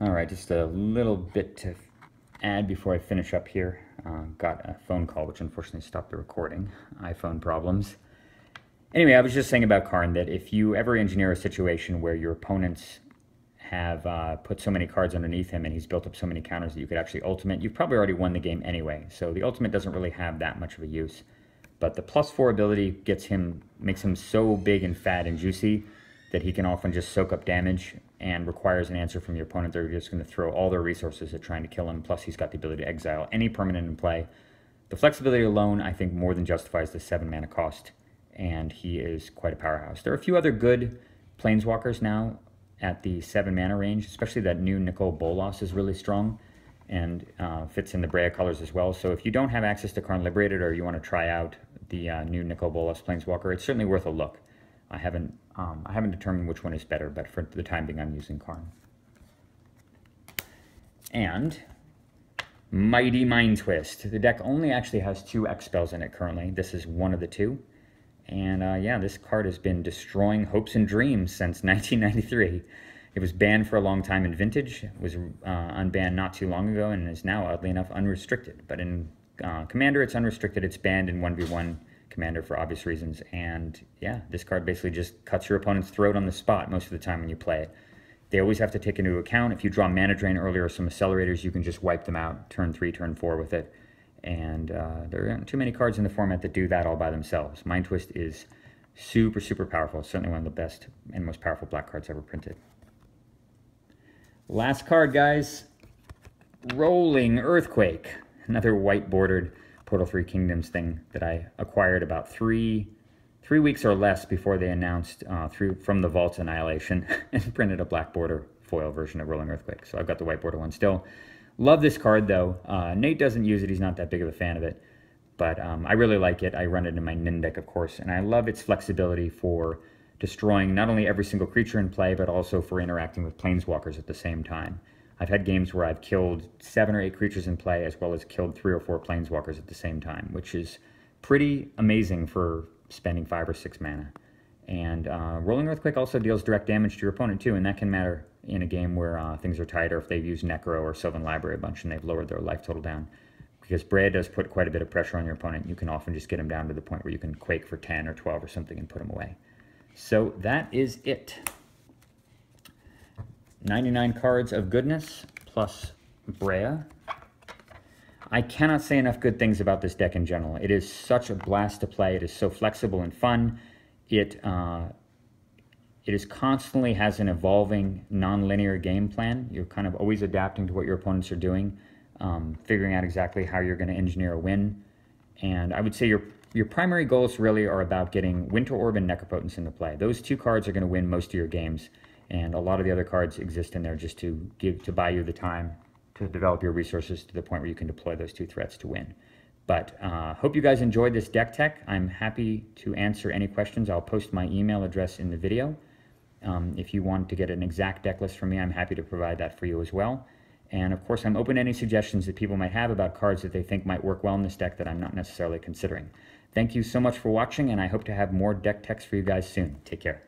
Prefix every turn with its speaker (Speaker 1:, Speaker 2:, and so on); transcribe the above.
Speaker 1: All right, just a little bit to add before I finish up here. Got a phone call, which unfortunately stopped the recording. iPhone problems. Anyway, I was just saying about Karn that if you ever engineer a situation where your opponents have put so many cards underneath him and he's built up so many counters that you could actually ultimate, you've probably already won the game anyway. So the ultimate doesn't really have that much of a use. But the +4 ability makes him so big and fat and juicy that he can often just soak up damage and requires an answer from your opponent. They're just going to throw all their resources at trying to kill him. Plus, he's got the ability to exile any permanent in play. The flexibility alone, I think, more than justifies the 7 mana cost, and he is quite a powerhouse. There are a few other good planeswalkers now at the 7 mana range, especially that new Nicol Bolas is really strong and fits in the Breya colors as well. So if you don't have access to Karn Liberated or you want to try out the new Nicol Bolas planeswalker, it's certainly worth a look. I haven't determined which one is better, but for the time being, I'm using Karn. And Mighty Mind Twist. The deck only actually has 2 X spells in it currently. This is one of the 2. And yeah, this card has been destroying hopes and dreams since 1993. It was banned for a long time in Vintage, was unbanned not too long ago, and is now, oddly enough, unrestricted. But in Commander, it's unrestricted. It's banned in 1v1 Commander for obvious reasons. And yeah, this card basically just cuts your opponent's throat on the spot most of the time when you play it. They always have to take into account, if you draw Mana Drain earlier or some accelerators, you can just wipe them out turn 3, turn 4 with it. And there aren't too many cards in the format that do that all by themselves. Mind Twist is super, super powerful. Certainly one of the best and most powerful black cards ever printed. Last card, guys. Rolling Earthquake. Another white-bordered Portal 3 Kingdoms thing that I acquired about three weeks or less before they announced from the Vault's Annihilation and printed a black border foil version of Rolling Earthquake. So I've got the white border one still. Love this card, though. Nate doesn't use it. He's not that big of a fan of it. But I really like it. I run it in my Nin deck, of course. And I love its flexibility for destroying not only every single creature in play, but also for interacting with planeswalkers at the same time. I've had games where I've killed 7 or 8 creatures in play, as well as killed 3 or 4 planeswalkers at the same time, which is pretty amazing for spending 5 or 6 mana. And Rolling Earthquake also deals direct damage to your opponent, too, and that can matter in a game where things are tight, or if they've used Necro or Sylvan Library a bunch and they've lowered their life total down. Because Breya does put quite a bit of pressure on your opponent. You can often just get him down to the point where you can Quake for 10 or 12 or something and put him away. So that is it. 99 cards of goodness plus Breya. I cannot say enough good things about this deck in general. It is such a blast to play. It is so flexible and fun. It is constantly has an evolving non-linear game plan. You're kind of always adapting to what your opponents are doing, figuring out exactly how you're going to engineer a win. And I would say your primary goals really are about getting Winter Orb and Necropotence into play. Those 2 cards are going to win most of your games, and a lot of the other cards exist in there just to buy you the time to develop your resources to the point where you can deploy those 2 threats to win. But hope you guys enjoyed this deck tech. I'm happy to answer any questions. I'll post my email address in the video. If you want to get an exact deck list from me, I'm happy to provide that for you as well. And of course, I'm open to any suggestions that people might have about cards that they think might work well in this deck that I'm not necessarily considering. Thank you so much for watching, and I hope to have more deck techs for you guys soon. Take care.